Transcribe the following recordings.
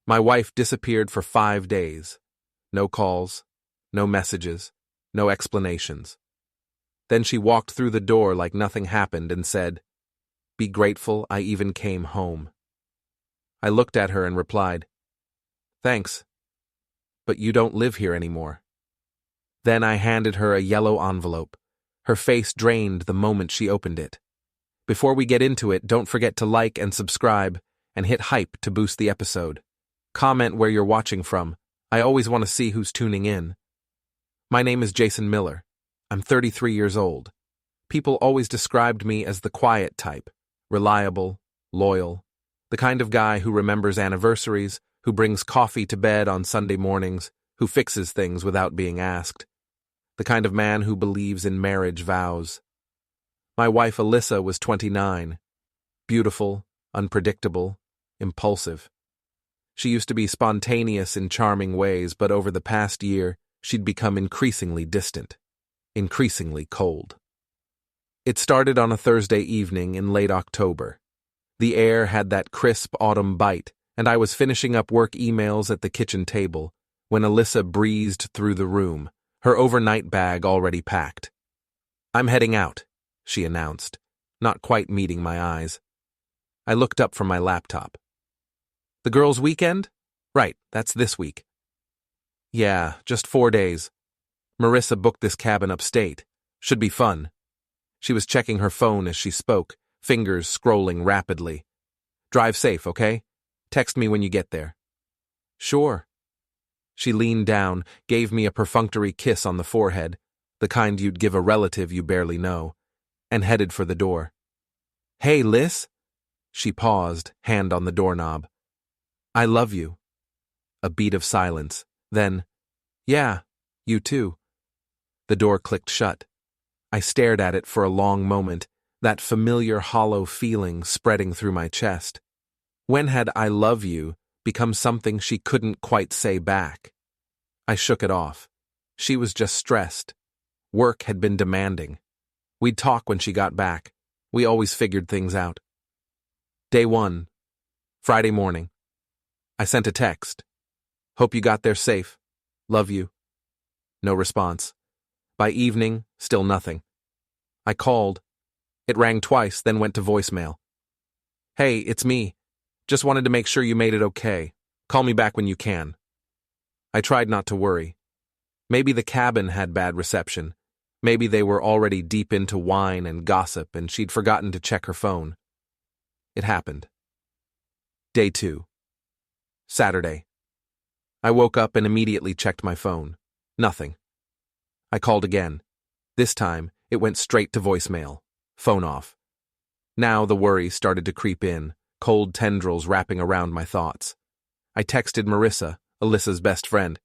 My wife disappeared for 5 days. No calls, no messages, no explanations. Then she walked through the door like nothing happened and said, "Be grateful I even came home." I looked at her and replied, "Thanks, but you don't live here anymore." Then I handed her a yellow envelope. Her face drained the moment she opened it. Before we get into it, don't forget to like and subscribe, and hit hype to boost the episode. Comment where you're watching from. I always want to see who's tuning in. My name is Jason Miller. I'm 33 years old. People always described me as the quiet type, reliable, loyal, the kind of guy who remembers anniversaries, who brings coffee to bed on Sunday mornings, who fixes things without being asked, the kind of man who believes in marriage vows. My wife Alyssa was 29, beautiful, unpredictable, impulsive. She used to be spontaneous in charming ways, but over the past year, she'd become increasingly distant, increasingly cold. It started on a Thursday evening in late October. The air had that crisp autumn bite, and I was finishing up work emails at the kitchen table when Alyssa breezed through the room, her overnight bag already packed. "I'm heading out," she announced, not quite meeting my eyes. I looked up from my laptop. "The girls' weekend? Right, that's this week." "Yeah, just 4 days. Marissa booked this cabin upstate. Should be fun." She was checking her phone as she spoke, fingers scrolling rapidly. "Drive safe, okay? Text me when you get there." "Sure." She leaned down, gave me a perfunctory kiss on the forehead, the kind you'd give a relative you barely know, and headed for the door. "Hey, Liz?" She paused, hand on the doorknob. "I love you." A beat of silence. Then, "Yeah, you too." The door clicked shut. I stared at it for a long moment, that familiar hollow feeling spreading through my chest. When had "I love you" become something she couldn't quite say back? I shook it off. She was just stressed. Work had been demanding. We'd talk when she got back. We always figured things out. Day 1. Friday morning. I sent a text. "Hope you got there safe. Love you." No response. By evening, still nothing. I called. It rang twice, then went to voicemail. "Hey, it's me. Just wanted to make sure you made it okay. Call me back when you can." I tried not to worry. Maybe the cabin had bad reception. Maybe they were already deep into wine and gossip and she'd forgotten to check her phone. It happened. Day 2. Saturday. I woke up and immediately checked my phone. Nothing. I called again. This time, it went straight to voicemail. Phone off. Now the worry started to creep in, cold tendrils wrapping around my thoughts. I texted Marissa, Alyssa's best friend.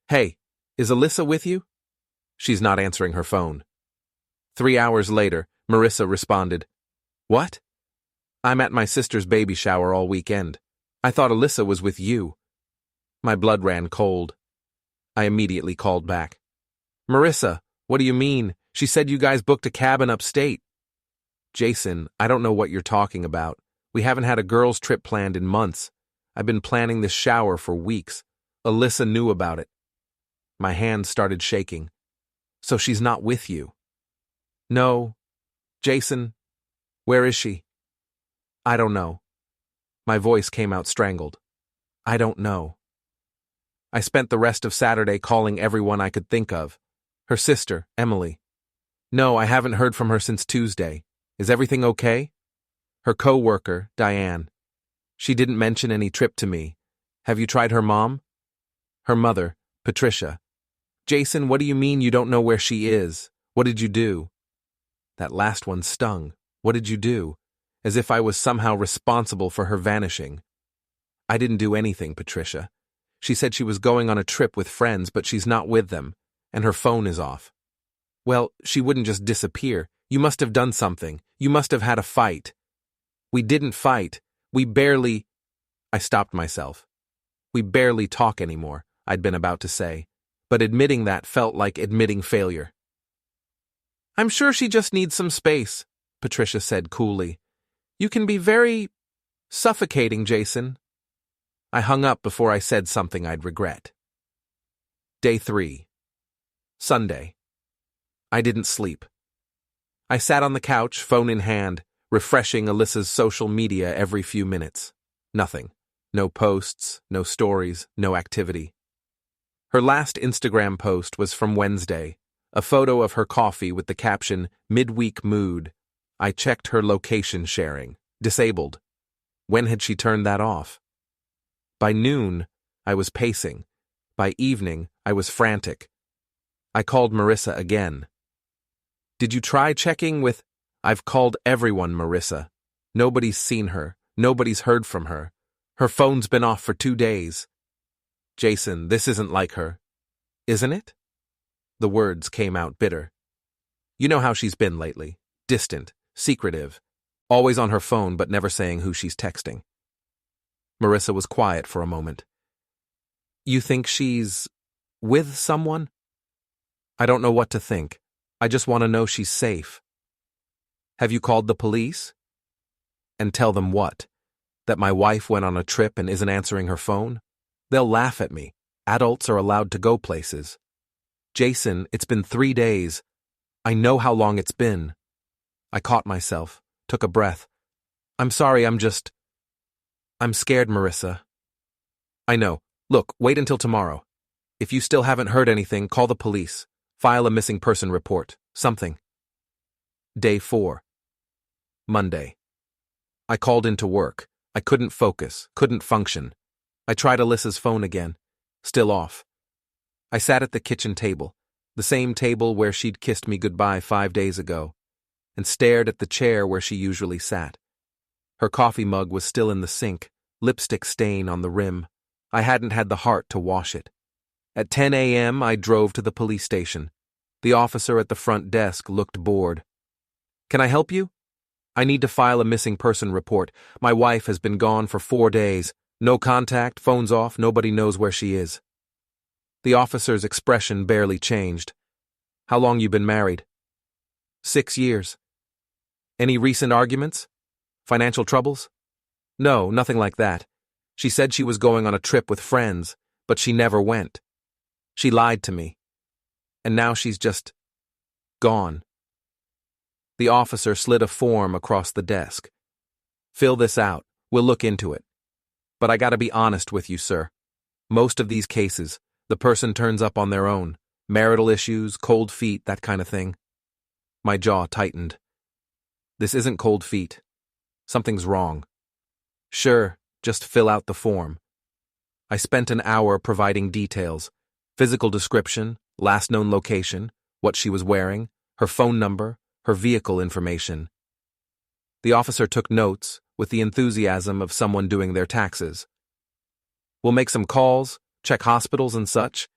"Hey, is Alyssa with you?" She's not answering her phone. 3 hours later, Marissa responded, "What? I'm at my sister's baby shower all weekend. I thought Alyssa was with you." My blood ran cold. I immediately called back. "Marissa, what do you mean? She said you guys booked a cabin upstate." "Jason, I don't know what you're talking about. We haven't had a girls' trip planned in months. I've been planning this shower for weeks. Alyssa knew about it." My hands started shaking. "So she's not with you?" "No. Jason, where is she?" "I don't know." My voice came out strangled. "I don't know." I spent the rest of Saturday calling everyone I could think of. Her sister, Emily. "No, I haven't heard from her since Tuesday. Is everything okay?" Her co-worker, Diane. "She didn't mention any trip to me. Have you tried her mom?" Her mother, Patricia. "Jason, what do you mean you don't know where she is? What did you do?" That last one stung. What did you do? As if I was somehow responsible for her vanishing. "I didn't do anything, Patricia. She said she was going on a trip with friends, but she's not with them, and her phone is off." "Well, she wouldn't just disappear. You must have done something. You must have had a fight." "We didn't fight. We barely—" I stopped myself. "We barely talk anymore," I'd been about to say, but admitting that felt like admitting failure. "I'm sure she just needs some space," Patricia said coolly. "You can be very suffocating, Jason." I hung up before I said something I'd regret. Day 3. Sunday. I didn't sleep. I sat on the couch, phone in hand, refreshing Alyssa's social media every few minutes. Nothing. No posts, no stories, no activity. Her last Instagram post was from Wednesday, a photo of her coffee with the caption, "Midweek mood." I checked her location sharing. Disabled. When had she turned that off? By noon, I was pacing. By evening, I was frantic. I called Marissa again. "Did you try checking with—" "I've called everyone, Marissa. Nobody's seen her. Nobody's heard from her. Her phone's been off for 2 days. Jason, this isn't like her. Isn't it?" The words came out bitter. You know how she's been lately. Distant, secretive, always on her phone but never saying who she's texting. Marissa was quiet for a moment. "You think she's with someone?" "I don't know what to think. I just want to know she's safe." "Have you called the police?" "And tell them what? That my wife went on a trip and isn't answering her phone? They'll laugh at me. Adults are allowed to go places." "Jason, it's been 3 days. I know how long it's been." I caught myself, took a breath. "I'm sorry, I'm scared, Marissa." "I know. Look, wait until tomorrow. If you still haven't heard anything, call the police. File a missing person report. Something." Day 4. Monday. I called into work. I couldn't focus, couldn't function. I tried Alyssa's phone again. Still off. I sat at the kitchen table, the same table where she'd kissed me goodbye 5 days ago, and stared at the chair where she usually sat. Her coffee mug was still in the sink, lipstick stain on the rim. I hadn't had the heart to wash it. At 10 a.m., I drove to the police station. The officer at the front desk looked bored. "Can I help you?" "I need to file a missing person report. My wife has been gone for 4 days. No contact, phone's off, nobody knows where she is." The officer's expression barely changed. "How long you been married?" 6 years. "Any recent arguments? Financial troubles?" "No, nothing like that. She said she was going on a trip with friends, but she never went. She lied to me. And now she's just gone." The officer slid a form across the desk. "Fill this out. We'll look into it. But I gotta be honest with you, sir. Most of these cases, the person turns up on their own. Marital issues, cold feet, that kind of thing." My jaw tightened. "This isn't cold feet. Something's wrong." "Sure, just fill out the form." I spent an hour providing details. Physical description, last known location, what she was wearing, her phone number, her vehicle information. The officer took notes with the enthusiasm of someone doing their taxes. "We'll make some calls, check hospitals and such,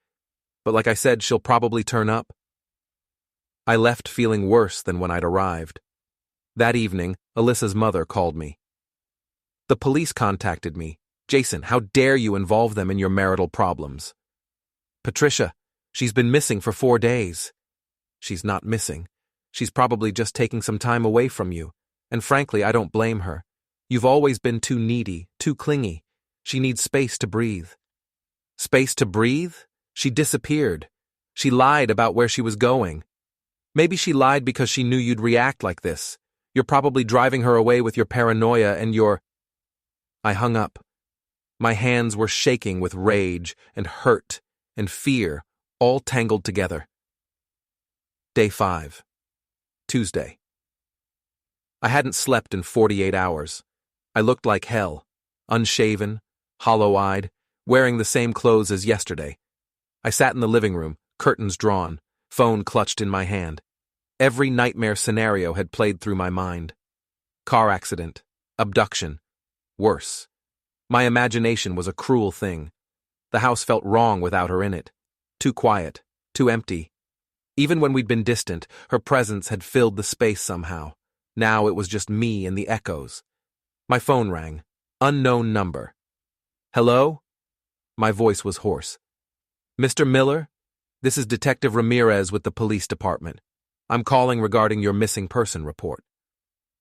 but like I said, she'll probably turn up." I left feeling worse than when I'd arrived. That evening, Alyssa's mother called me. "The police contacted me. Jason, how dare you involve them in your marital problems?" "Patricia, she's been missing for 4 days." "She's not missing. She's probably just taking some time away from you. And frankly, I don't blame her. You've always been too needy, too clingy. She needs space to breathe." "Space to breathe? She disappeared. She lied about where she was going. Maybe she lied because she knew you'd react like this. You're probably driving her away with your paranoia and your—" I hung up. My hands were shaking with rage and hurt and fear, all tangled together. Day 5. Tuesday. I hadn't slept in 48 hours. I looked like hell, unshaven, hollow-eyed, wearing the same clothes as yesterday. I sat in the living room, curtains drawn, phone clutched in my hand. Every nightmare scenario had played through my mind. Car accident, abduction, worse. My imagination was a cruel thing. The house felt wrong without her in it. Too quiet, too empty. Even when we'd been distant, her presence had filled the space somehow. Now it was just me and the echoes. My phone rang. Unknown number. "Hello?" My voice was hoarse. "Mr. Miller? This is Detective Ramirez with the police department. I'm calling regarding your missing person report."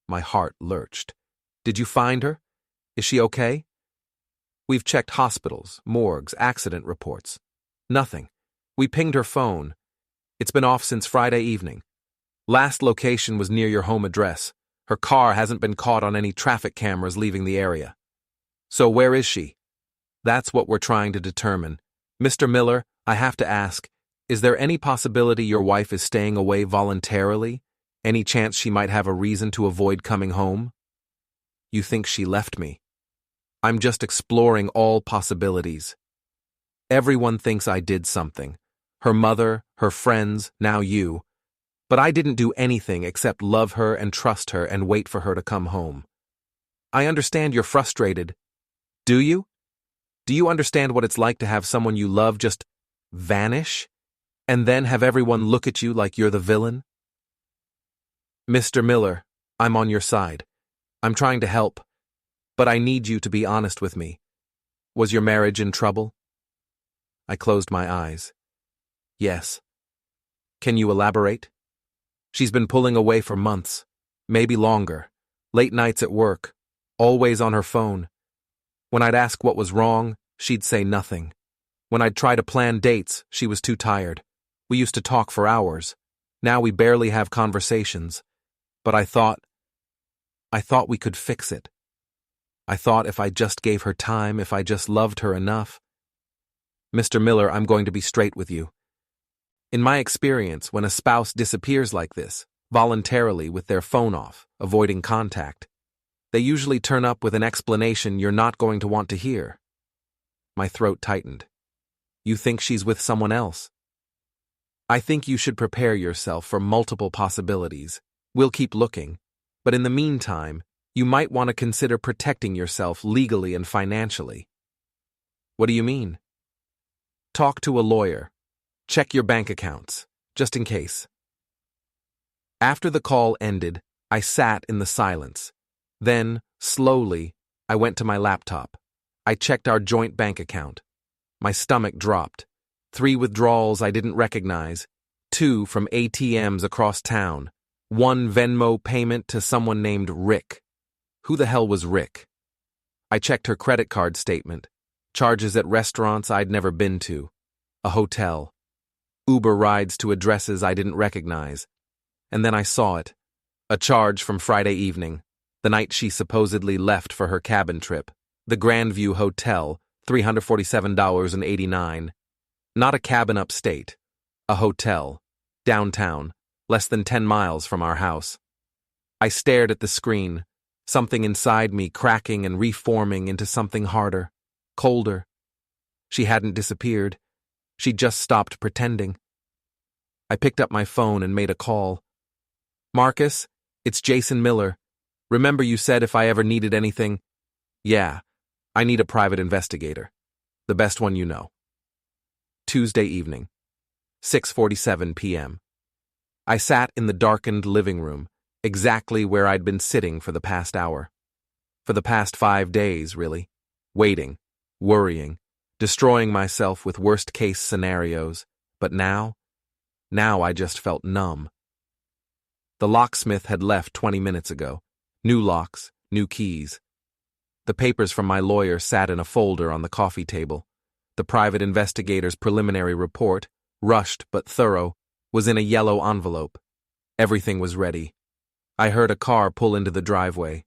My heart lurched. "Did you find her? Is she okay?" We've checked hospitals, morgues, accident reports. Nothing. We pinged her phone. It's been off since Friday evening. Last location was near your home address. Her car hasn't been caught on any traffic cameras leaving the area. So where is she? That's what we're trying to determine. Mr. Miller, I have to ask, is there any possibility your wife is staying away voluntarily? Any chance she might have a reason to avoid coming home? You think she left me? I'm just exploring all possibilities. Everyone thinks I did something. Her mother, her friends, now you. But I didn't do anything except love her and trust her and wait for her to come home. I understand you're frustrated. Do you? Do you understand what it's like to have someone you love just vanish? And then have everyone look at you like you're the villain? Mr. Miller, I'm on your side. I'm trying to help. But I need you to be honest with me. Was your marriage in trouble? I closed my eyes. Yes. Can you elaborate? She's been pulling away for months, maybe longer. Late nights at work, always on her phone. When I'd ask what was wrong, she'd say nothing. When I'd try to plan dates, she was too tired. We used to talk for hours. Now we barely have conversations. But I thought we could fix it. I thought if I just gave her time, if I just loved her enough. Mr. Miller, I'm going to be straight with you. In my experience, when a spouse disappears like this, voluntarily with their phone off, avoiding contact, they usually turn up with an explanation you're not going to want to hear. My throat tightened. You think she's with someone else? I think you should prepare yourself for multiple possibilities. We'll keep looking. But in the meantime, you might want to consider protecting yourself legally and financially. What do you mean? Talk to a lawyer. Check your bank accounts, just in case. After the call ended, I sat in the silence. Then, slowly, I went to my laptop. I checked our joint bank account. My stomach dropped. 3 withdrawals I didn't recognize, 2 from ATMs across town, 1 Venmo payment to someone named Rick. Who the hell was Rick? I checked her credit card statement. Charges at restaurants I'd never been to. A hotel. Uber rides to addresses I didn't recognize. And then I saw it. A charge from Friday evening, the night she supposedly left for her cabin trip. The Grandview Hotel, $347.89. Not a cabin upstate. A hotel. Downtown, less than 10 miles from our house. I stared at the screen, something inside me cracking and reforming into something harder, colder. She hadn't disappeared. She'd just stopped pretending. I picked up my phone and made a call. Marcus, it's Jason Miller. Remember you said if I ever needed anything? Yeah, I need a private investigator. The best one you know. Tuesday evening, 6:47 p.m. I sat in the darkened living room, exactly where I'd been sitting for the past hour. For the past 5 days, really. Waiting, worrying, destroying myself with worst-case scenarios. But now I just felt numb. The locksmith had left 20 minutes ago. New locks, new keys. The papers from my lawyer sat in a folder on the coffee table. The private investigator's preliminary report, rushed but thorough, was in a yellow envelope. Everything was ready. I heard a car pull into the driveway.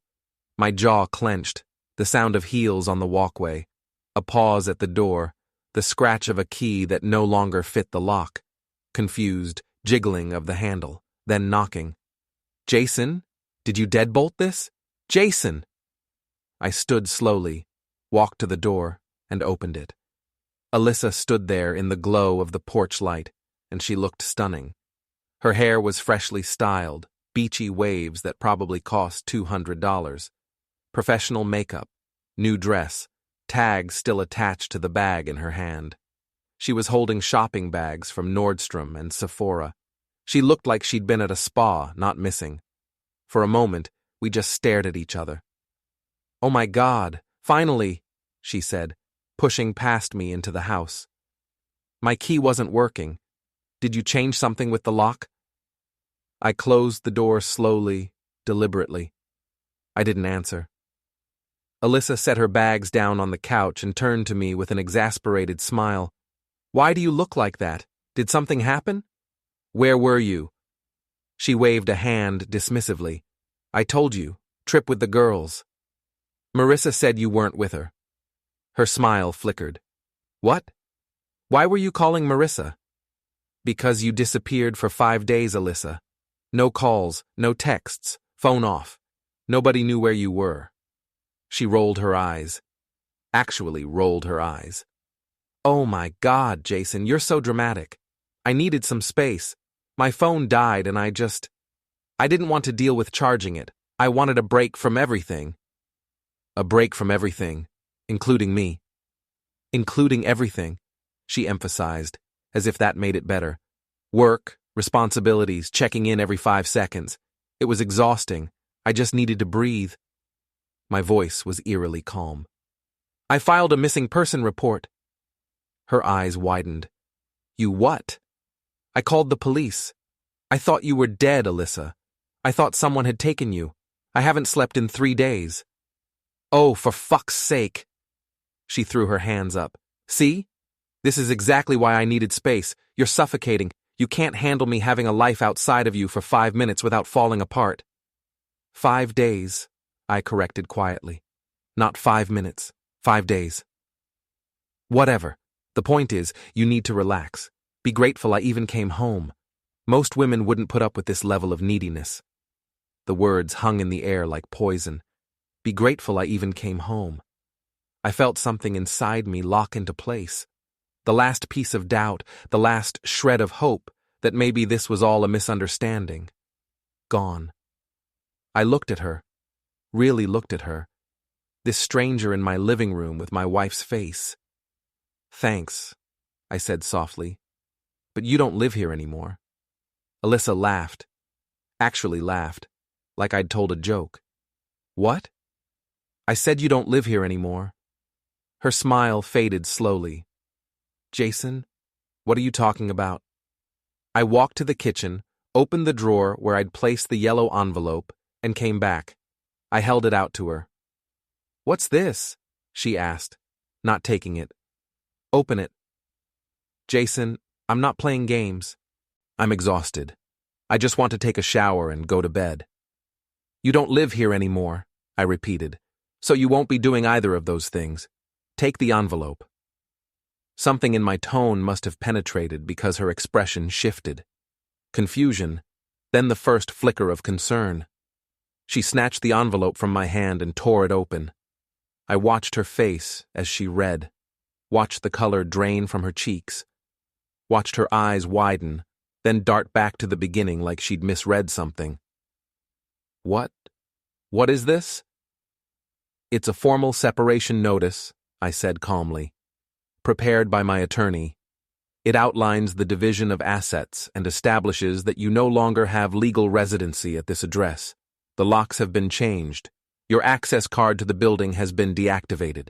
My jaw clenched, the sound of heels on the walkway, a pause at the door, the scratch of a key that no longer fit the lock, confused, jiggling of the handle, then knocking. Jason, did you deadbolt this? Jason! I stood slowly, walked to the door, and opened it. Alyssa stood there in the glow of the porch light, and she looked stunning. Her hair was freshly styled, beachy waves that probably cost $200. Professional makeup, new dress, tags still attached to the bag in her hand. She was holding shopping bags from Nordstrom and Sephora. She looked like she'd been at a spa, not missing. For a moment, we just stared at each other. "Oh my God, finally," she said, pushing past me into the house. "My key wasn't working. Did you change something with the lock?" I closed the door slowly, deliberately. I didn't answer. Alyssa set her bags down on the couch and turned to me with an exasperated smile. Why do you look like that? Did something happen? Where were you? She waved a hand dismissively. I told you, trip with the girls. Marissa said you weren't with her. Her smile flickered. What? Why were you calling Marissa? Because you disappeared for 5 days, Alyssa. No calls, no texts, phone off. Nobody knew where you were. She rolled her eyes. Actually rolled her eyes. Oh my God, Jason, you're so dramatic. I needed some space. My phone died and I didn't want to deal with charging it. I wanted a break from everything. A break from everything, including me. Including everything, she emphasized, as if that made it better. Work, responsibilities, checking in every 5 seconds. It was exhausting. I just needed to breathe. My voice was eerily calm. I filed a missing person report. Her eyes widened. You what? I called the police. I thought you were dead, Alyssa. I thought someone had taken you. I haven't slept in 3 days. Oh, for fuck's sake. She threw her hands up. See? This is exactly why I needed space. You're suffocating. You can't handle me having a life outside of you for 5 minutes without falling apart. 5 days, I corrected quietly. Not 5 minutes. 5 days. Whatever. The point is, you need to relax. Be grateful I even came home. Most women wouldn't put up with this level of neediness. The words hung in the air like poison. Be grateful I even came home. I felt something inside me lock into place. The last piece of doubt, the last shred of hope that maybe this was all a misunderstanding. Gone. I looked at her. Really looked at her. This stranger in my living room with my wife's face. Thanks, I said softly. But you don't live here anymore. Alyssa laughed. Actually laughed. Like I'd told a joke. What? I said you don't live here anymore. Her smile faded slowly. Jason, what are you talking about? I walked to the kitchen, opened the drawer where I'd placed the yellow envelope, and came back. I held it out to her. What's this? She asked, not taking it. Open it. Jason, I'm not playing games. I'm exhausted. I just want to take a shower and go to bed. You don't live here anymore, I repeated, so you won't be doing either of those things. Take the envelope. Something in my tone must have penetrated because her expression shifted. Confusion, then the first flicker of concern. She snatched the envelope from my hand and tore it open. I watched her face as she read, watched the color drain from her cheeks, watched her eyes widen, then dart back to the beginning like she'd misread something. What? What is this? It's a formal separation notice, I said calmly. Prepared by my attorney. It outlines the division of assets and establishes that you no longer have legal residency at this address. The locks have been changed. Your access card to the building has been deactivated.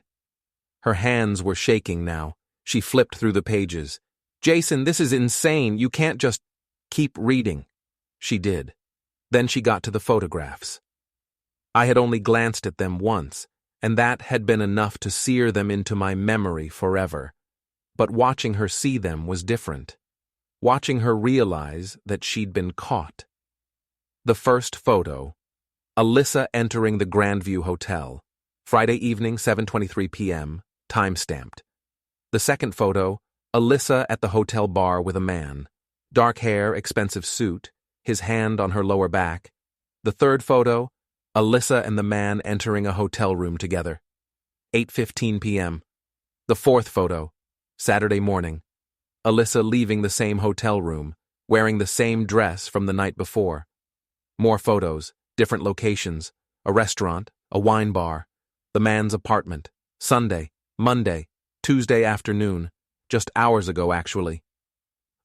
Her hands were shaking now. She flipped through the pages. Jason, this is insane. You can't just keep reading. She did. Then she got to the photographs. I had only glanced at them once, and that had been enough to sear them into my memory forever. But watching her see them was different. Watching her realize that she'd been caught. The first photo, Alyssa entering the Grandview Hotel, Friday evening, 7:23 p.m., time-stamped. The second photo, Alyssa at the hotel bar with a man, dark hair, expensive suit, his hand on her lower back. The third photo, Alyssa and the man entering a hotel room together, 8:15 p.m. The fourth photo, Saturday morning, Alyssa leaving the same hotel room, wearing the same dress from the night before. More photos, different locations, a restaurant, a wine bar, the man's apartment, Sunday, Monday, Tuesday afternoon, just hours ago actually.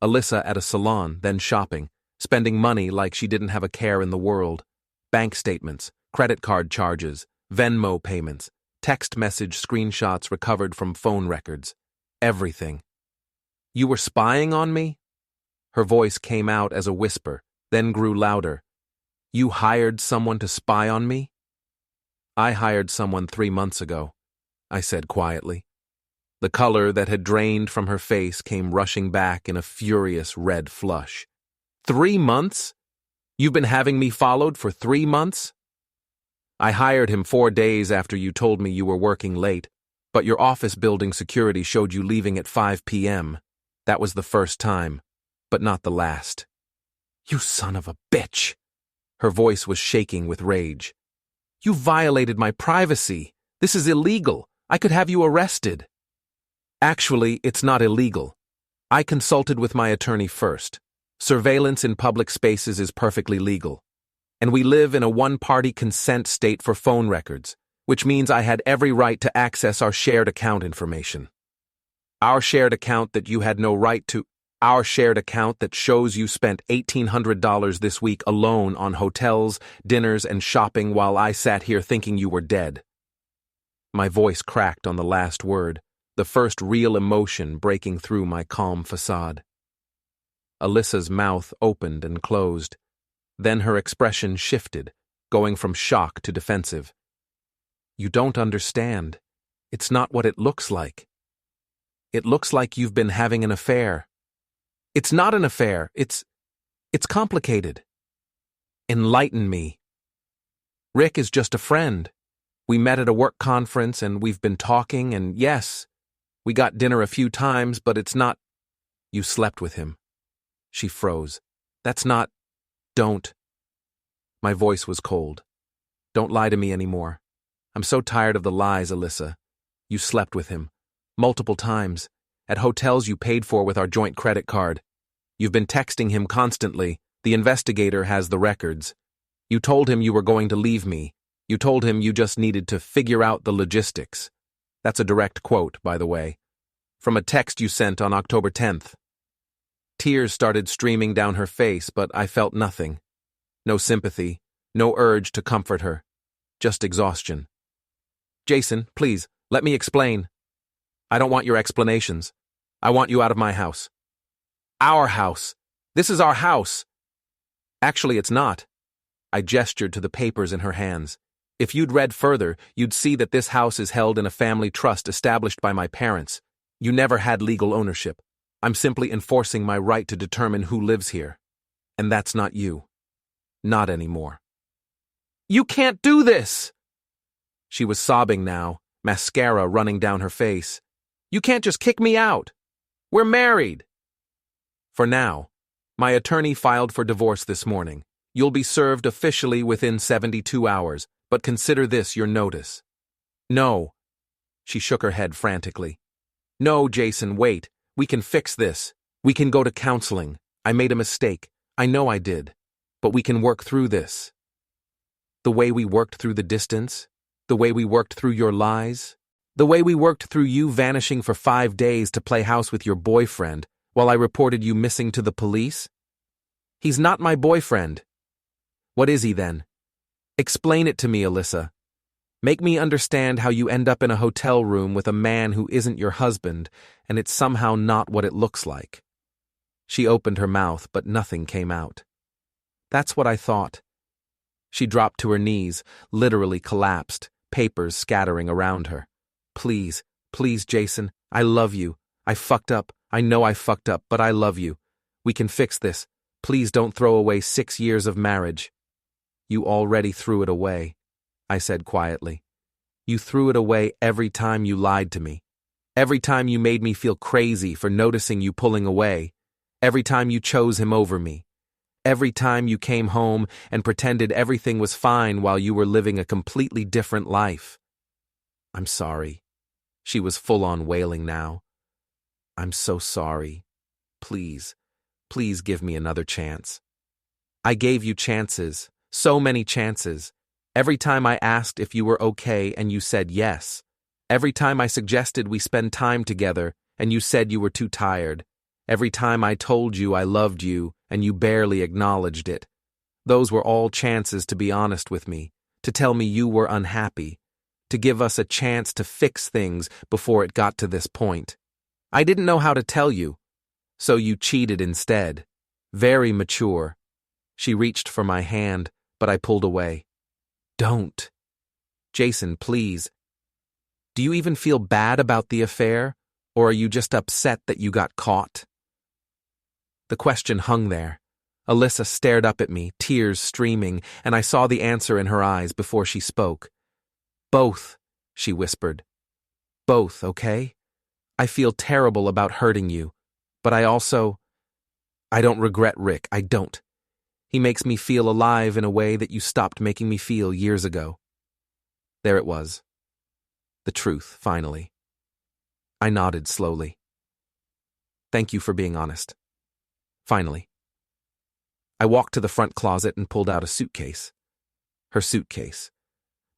Alyssa at a salon, then shopping, spending money like she didn't have a care in the world. Bank statements, credit card charges, Venmo payments, text message screenshots recovered from phone records. Everything. You were spying on me? Her voice came out as a whisper, then grew louder. You hired someone to spy on me? I hired someone 3 months ago, I said quietly. The color that had drained from her face came rushing back in a furious red flush. 3 months? You've been having me followed for 3 months? I hired him 4 days after you told me you were working late, but your office building security showed you leaving at 5 p.m. That was the first time, but not the last. You son of a bitch! Her voice was shaking with rage. You violated my privacy. This is illegal. I could have you arrested. Actually, it's not illegal. I consulted with my attorney first. Surveillance in public spaces is perfectly legal. And we live in a one-party consent state for phone records, which means I had every right to access our shared account information. Our shared account that you had no right to. Our shared account that shows you spent $1,800 this week alone on hotels, dinners, and shopping while I sat here thinking you were dead. My voice cracked on the last word, the first real emotion breaking through my calm facade. Alyssa's mouth opened and closed. Then her expression shifted, going from shock to defensive. You don't understand. It's not what it looks like. It looks like you've been having an affair. It's not an affair. It's complicated. Enlighten me. Rick is just a friend. We met at a work conference and we've been talking and yes, we got dinner a few times, but it's not. You slept with him. She froze. That's not. Don't. My voice was cold. Don't lie to me anymore. I'm so tired of the lies, Alyssa. You slept with him. Multiple times. At hotels you paid for with our joint credit card. You've been texting him constantly. The investigator has the records. You told him you were going to leave me. You told him you just needed to figure out the logistics. That's a direct quote, by the way, from a text you sent on October 10th. Tears started streaming down her face, but I felt nothing. No sympathy, no urge to comfort her. Just exhaustion. Jason, please, let me explain. I don't want your explanations. I want you out of my house. Our house. This is our house. Actually, it's not. I gestured to the papers in her hands. If you'd read further, you'd see that this house is held in a family trust established by my parents. You never had legal ownership. I'm simply enforcing my right to determine who lives here. And that's not you. Not anymore. You can't do this! She was sobbing now, mascara running down her face. You can't just kick me out. We're married. For now. My attorney filed for divorce this morning. You'll be served officially within 72 hours, but consider this your notice. No. She shook her head frantically. No, Jason, wait. We can fix this. We can go to counseling. I made a mistake. I know I did. But we can work through this. The way we worked through the distance? The way we worked through your lies? The way we worked through you vanishing for 5 days to play house with your boyfriend while I reported you missing to the police? He's not my boyfriend. What is he then? Explain it to me, Alyssa. Make me understand how you end up in a hotel room with a man who isn't your husband, and it's somehow not what it looks like. She opened her mouth, but nothing came out. That's what I thought. She dropped to her knees, literally collapsed, papers scattering around her. Please, please, Jason, I love you. I fucked up. I know I fucked up, but I love you. We can fix this. Please don't throw away 6 years of marriage. You already threw it away, I said quietly. You threw it away every time you lied to me. Every time you made me feel crazy for noticing you pulling away. Every time you chose him over me. Every time you came home and pretended everything was fine while you were living a completely different life. I'm sorry. She was full-on wailing now. I'm so sorry. Please, please give me another chance. I gave you chances, so many chances. Every time I asked if you were okay and you said yes. Every time I suggested we spend time together and you said you were too tired. Every time I told you I loved you and you barely acknowledged it. Those were all chances to be honest with me, to tell me you were unhappy, to give us a chance to fix things before it got to this point. I didn't know how to tell you, so you cheated instead. Very mature. She reached for my hand, but I pulled away. Don't. Jason, please. Do you even feel bad about the affair, or are you just upset that you got caught? The question hung there. Alyssa stared up at me, tears streaming, and I saw the answer in her eyes before she spoke. Both, she whispered. Both, okay? I feel terrible about hurting you, but I don't regret Rick, I don't. He makes me feel alive in a way that you stopped making me feel years ago. There it was. The truth, finally. I nodded slowly. Thank you for being honest. Finally. I walked to the front closet and pulled out a suitcase. Her suitcase.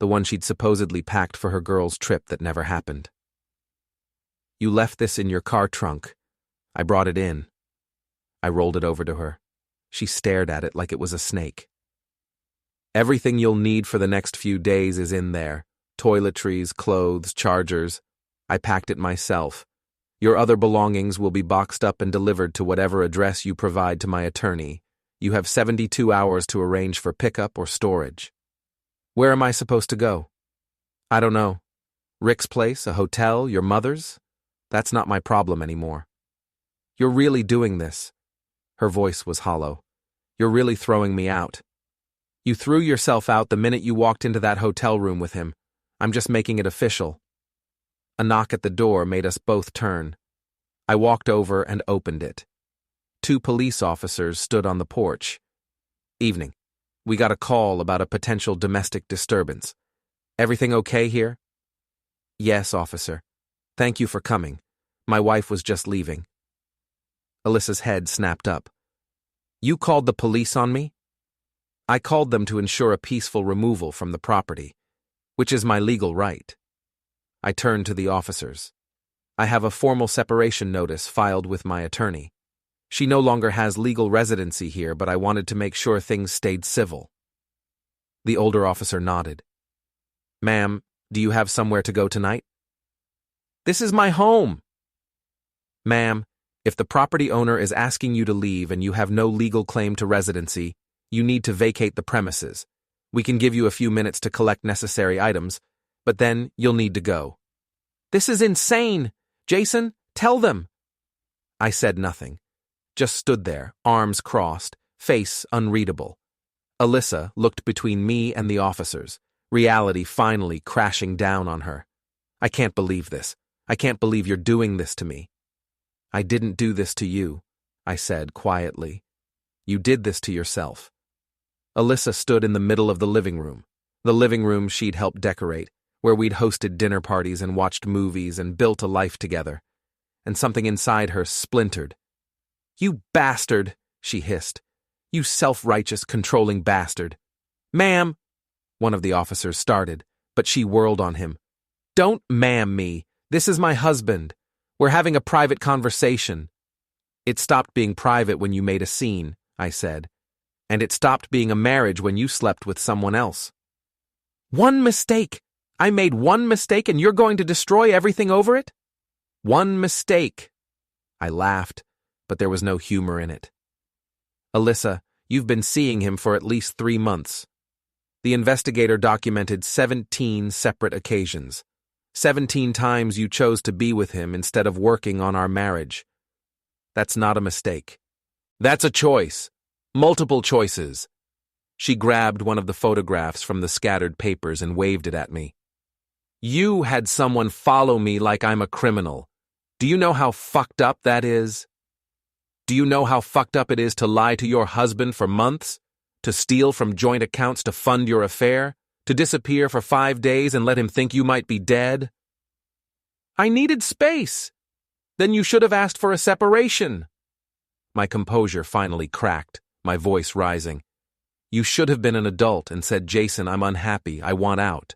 The one she'd supposedly packed for her girl's trip that never happened. You left this in your car trunk. I brought it in. I rolled it over to her. She stared at it like it was a snake. Everything you'll need for the next few days is in there. Toiletries, clothes, chargers. I packed it myself. Your other belongings will be boxed up and delivered to whatever address you provide to my attorney. You have 72 hours to arrange for pickup or storage. Where am I supposed to go? I don't know. Rick's place, a hotel, your mother's? That's not my problem anymore. You're really doing this. Her voice was hollow. You're really throwing me out. You threw yourself out the minute you walked into that hotel room with him. I'm just making it official. A knock at the door made us both turn. I walked over and opened it. 2 police officers stood on the porch. Evening. We got a call about a potential domestic disturbance. Everything okay here? Yes, officer. Thank you for coming. My wife was just leaving. Alyssa's head snapped up. You called the police on me? I called them to ensure a peaceful removal from the property, which is my legal right. I turned to the officers. I have a formal separation notice filed with my attorney. She no longer has legal residency here, but I wanted to make sure things stayed civil. The older officer nodded. Ma'am, do you have somewhere to go tonight? This is my home. Ma'am, if the property owner is asking you to leave and you have no legal claim to residency, you need to vacate the premises. We can give you a few minutes to collect necessary items, but then you'll need to go. This is insane! Jason, tell them! I said nothing. Just stood there, arms crossed, face unreadable. Alyssa looked between me and the officers, reality finally crashing down on her. I can't believe this. I can't believe you're doing this to me. I didn't do this to you, I said quietly. You did this to yourself. Alyssa stood in the middle of the living room she'd helped decorate, where we'd hosted dinner parties and watched movies and built a life together. And something inside her splintered. You bastard, she hissed. You self-righteous, controlling bastard. Ma'am, one of the officers started, but she whirled on him. Don't ma'am me. This is my husband. We're having a private conversation. It stopped being private when you made a scene, I said. And it stopped being a marriage when you slept with someone else. One mistake. I made one mistake and you're going to destroy everything over it? One mistake. I laughed, but there was no humor in it. Alyssa, you've been seeing him for at least 3 months. The investigator documented 17 separate occasions. 17 times you chose to be with him instead of working on our marriage. That's not a mistake. That's a choice. Multiple choices. She grabbed one of the photographs from the scattered papers and waved it at me. You had someone follow me like I'm a criminal. Do you know how fucked up that is? Do you know how fucked up it is to lie to your husband for months? To steal from joint accounts to fund your affair? To disappear for 5 days and let him think you might be dead? I needed space. Then you should have asked for a separation. My composure finally cracked, my voice rising. You should have been an adult and said, Jason, I'm unhappy, I want out.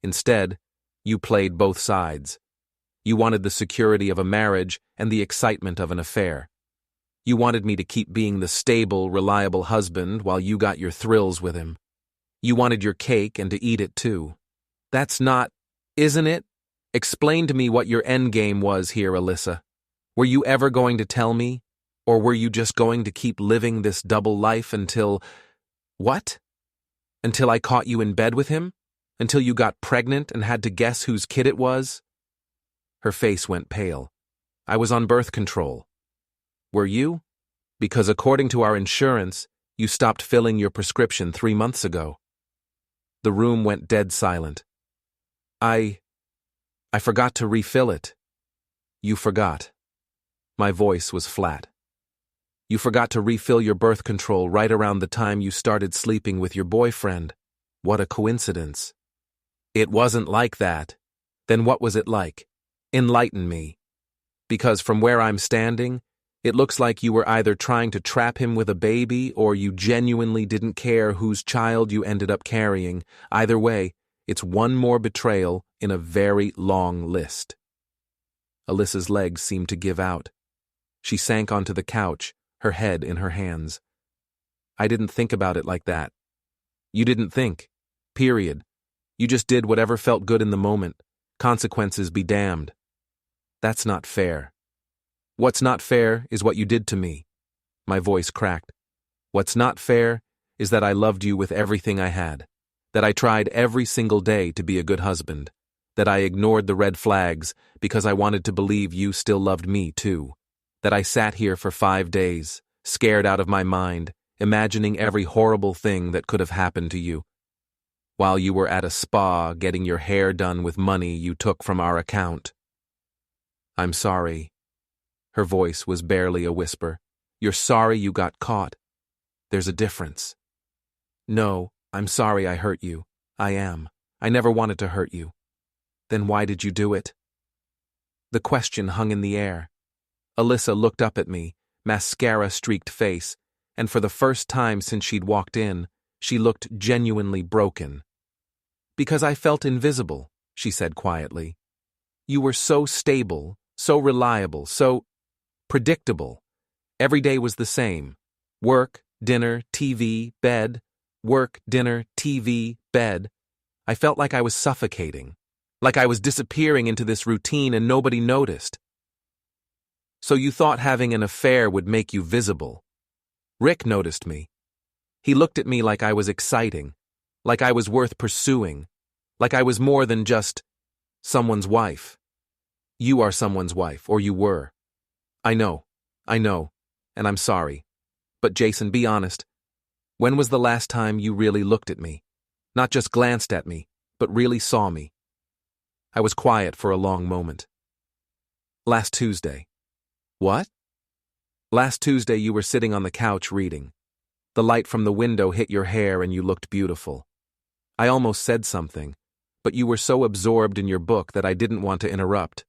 Instead, you played both sides. You wanted the security of a marriage and the excitement of an affair. You wanted me to keep being the stable, reliable husband while you got your thrills with him. You wanted your cake and to eat it too. That's not, isn't it? Explain to me what your endgame was here, Alyssa. Were you ever going to tell me? Or were you just going to keep living this double life until... What? Until I caught you in bed with him? Until you got pregnant and had to guess whose kid it was? Her face went pale. I was on birth control. Were you? Because according to our insurance, you stopped filling your prescription 3 months ago. The room went dead silent. I forgot to refill it. You forgot. My voice was flat. You forgot to refill your birth control right around the time you started sleeping with your boyfriend. What a coincidence. It wasn't like that. Then what was it like? Enlighten me. Because from where I'm standing, it looks like you were either trying to trap him with a baby or you genuinely didn't care whose child you ended up carrying. Either way, it's one more betrayal in a very long list. Alyssa's legs seemed to give out. She sank onto the couch, her head in her hands. I didn't think about it like that. You didn't think. Period. You just did whatever felt good in the moment. Consequences be damned. That's not fair. What's not fair is what you did to me. My voice cracked. What's not fair is that I loved you with everything I had. That I tried every single day to be a good husband. That I ignored the red flags because I wanted to believe you still loved me too. That I sat here for 5 days, scared out of my mind, imagining every horrible thing that could have happened to you. While you were at a spa getting your hair done with money you took from our account. I'm sorry. Her voice was barely a whisper. You're sorry you got caught. There's a difference. No, I'm sorry I hurt you. I am. I never wanted to hurt you. Then why did you do it? The question hung in the air. Alyssa looked up at me, mascara-streaked face, and for the first time since she'd walked in, she looked genuinely broken. Because I felt invisible, she said quietly. You were so stable, so reliable, so predictable. Every day was the same. Work, dinner, TV, bed. Work, dinner, TV, bed. I felt like I was suffocating. Like I was disappearing into this routine and nobody noticed. So you thought having an affair would make you visible. Rick noticed me. He looked at me like I was exciting, like I was worth pursuing, like I was more than just someone's wife. You are someone's wife, or you were. I know, and I'm sorry. But Jason, be honest. When was the last time you really looked at me? Not just glanced at me, but really saw me. I was quiet for a long moment. Last Tuesday. What? Last Tuesday you were sitting on the couch reading. The light from the window hit your hair and you looked beautiful. I almost said something, but you were so absorbed in your book that I didn't want to interrupt.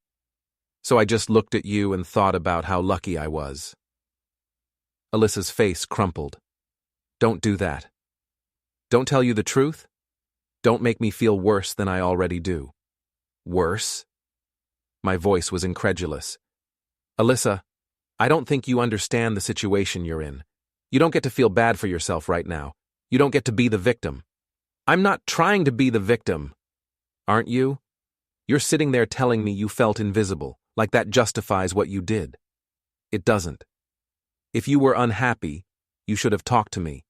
So I just looked at you and thought about how lucky I was. Alyssa's face crumpled. Don't do that. Don't tell you the truth? Don't make me feel worse than I already do. Worse? My voice was incredulous. Alyssa, I don't think you understand the situation you're in. You don't get to feel bad for yourself right now. You don't get to be the victim. I'm not trying to be the victim. Aren't you? You're sitting there telling me you felt invisible, like that justifies what you did. It doesn't. If you were unhappy, you should have talked to me.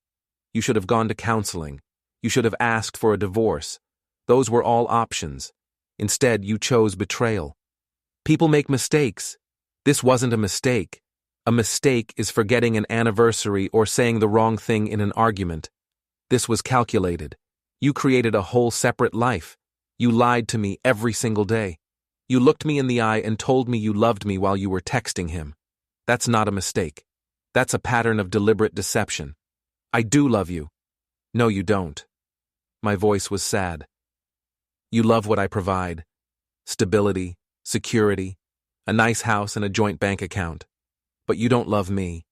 You should have gone to counseling. You should have asked for a divorce. Those were all options. Instead, you chose betrayal. People make mistakes. This wasn't a mistake. A mistake is forgetting an anniversary or saying the wrong thing in an argument. This was calculated. You created a whole separate life. You lied to me every single day. You looked me in the eye and told me you loved me while you were texting him. That's not a mistake. That's a pattern of deliberate deception. I do love you. No, you don't. My voice was sad. You love what I provide. Stability, security, a nice house and a joint bank account. But you don't love me.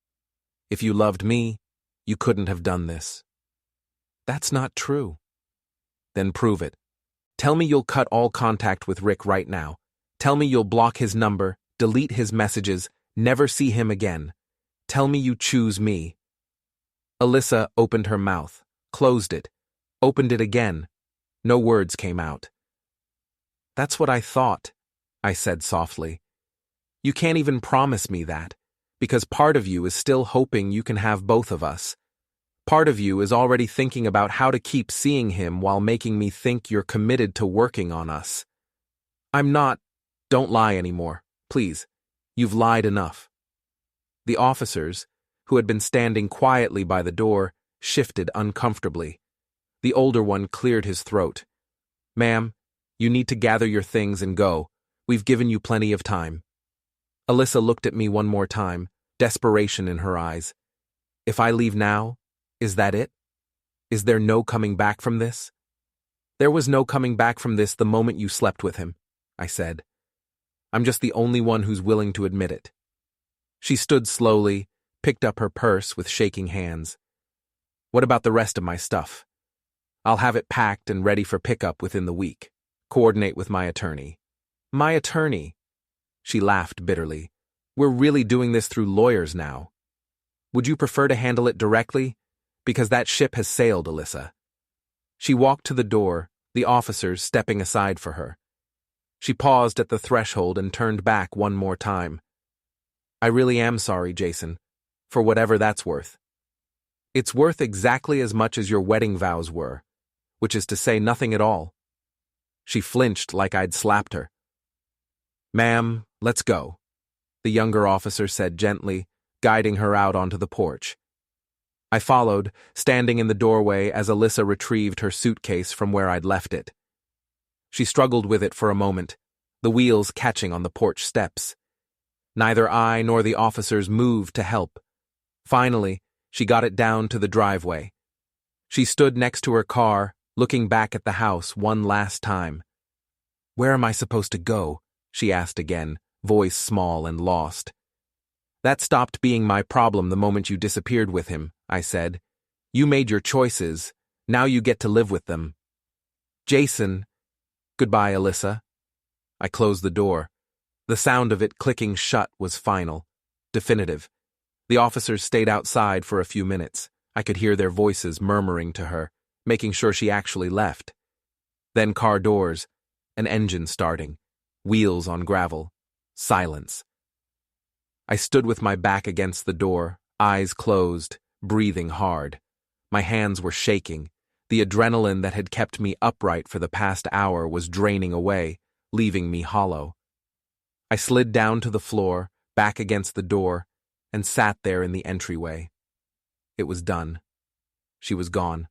If you loved me, you couldn't have done this. That's not true. Then prove it. Tell me you'll cut all contact with Rick right now. Tell me you'll block his number, delete his messages, never see him again. Tell me you choose me. Alyssa opened her mouth, closed it, opened it again. No words came out. That's what I thought, I said softly. You can't even promise me that, because part of you is still hoping you can have both of us. Part of you is already thinking about how to keep seeing him while making me think you're committed to working on us. I'm not. Don't lie anymore, please. You've lied enough. The officers, who had been standing quietly by the door, shifted uncomfortably. The older one cleared his throat. Ma'am, you need to gather your things and go. We've given you plenty of time. Alyssa looked at me one more time, desperation in her eyes. If I leave now, is that it? Is there no coming back from this? There was no coming back from this the moment you slept with him, I said. I'm just the only one who's willing to admit it. She stood slowly, picked up her purse with shaking hands. What about the rest of my stuff? I'll have it packed and ready for pickup within the week. Coordinate with my attorney. My attorney? She laughed bitterly. We're really doing this through lawyers now. Would you prefer to handle it directly? Because that ship has sailed, Alyssa. She walked to the door, the officers stepping aside for her. She paused at the threshold and turned back one more time. I really am sorry, Jason, for whatever that's worth. It's worth exactly as much as your wedding vows were, which is to say nothing at all. She flinched like I'd slapped her. Ma'am, let's go, the younger officer said gently, guiding her out onto the porch. I followed, standing in the doorway as Alyssa retrieved her suitcase from where I'd left it. She struggled with it for a moment, the wheels catching on the porch steps. Neither I nor the officers moved to help. Finally, she got it down to the driveway. She stood next to her car, looking back at the house one last time. Where am I supposed to go? She asked again, voice small and lost. That stopped being my problem the moment you disappeared with him, I said. You made your choices. Now you get to live with them. Jason. Goodbye, Alyssa. I closed the door. The sound of it clicking shut was final, definitive. The officers stayed outside for a few minutes. I could hear their voices murmuring to her, making sure she actually left. Then car doors, an engine starting, wheels on gravel, silence. I stood with my back against the door, eyes closed, breathing hard. My hands were shaking. The adrenaline that had kept me upright for the past hour was draining away, leaving me hollow. I slid down to the floor, back against the door, and sat there in the entryway. It was done. She was gone.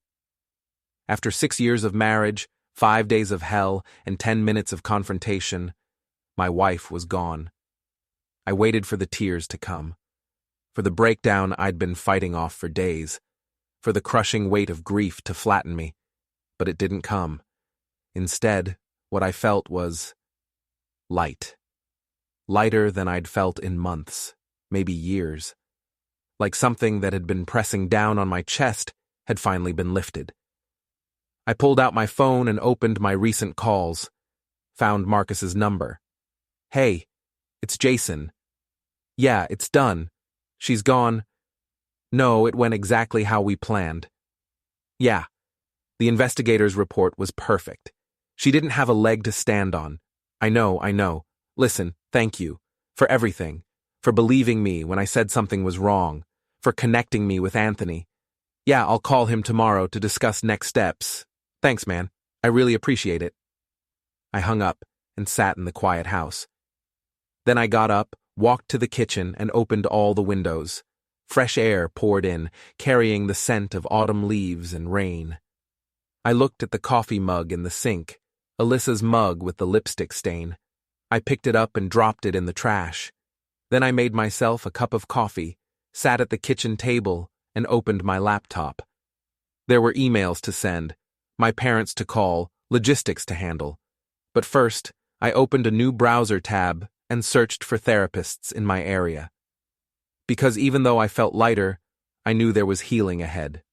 After 6 years of marriage, 5 days of hell, and 10 minutes of confrontation, my wife was gone. I waited for the tears to come, for the breakdown I'd been fighting off for days, for the crushing weight of grief to flatten me, but it didn't come. Instead, what I felt was light. Lighter than I'd felt in months, maybe years. Like something that had been pressing down on my chest had finally been lifted. I pulled out my phone and opened my recent calls, found Marcus's number. Hey, it's Jason. Yeah, it's done. She's gone. No, it went exactly how we planned. Yeah, the investigator's report was perfect. She didn't have a leg to stand on. I know. Listen, thank you. For everything. For believing me when I said something was wrong. For connecting me with Anthony. Yeah, I'll call him tomorrow to discuss next steps. Thanks, man. I really appreciate it. I hung up and sat in the quiet house. Then I got up, walked to the kitchen, and opened all the windows. Fresh air poured in, carrying the scent of autumn leaves and rain. I looked at the coffee mug in the sink, Alyssa's mug with the lipstick stain. I picked it up and dropped it in the trash. Then I made myself a cup of coffee, sat at the kitchen table, and opened my laptop. There were emails to send, my parents to call, logistics to handle. But first, I opened a new browser tab and searched for therapists in my area. Because even though I felt lighter, I knew there was healing ahead.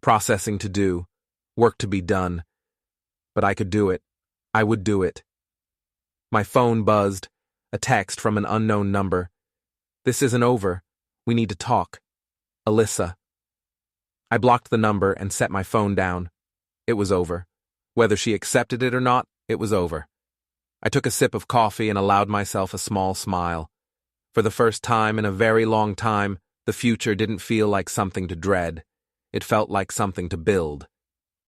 Processing to do, work to be done. But I could do it. I would do it. My phone buzzed, a text from an unknown number. This isn't over. We need to talk. Alyssa. I blocked the number and set my phone down. It was over. Whether she accepted it or not, it was over. I took a sip of coffee and allowed myself a small smile. For the first time in a very long time, the future didn't feel like something to dread. It felt like something to build,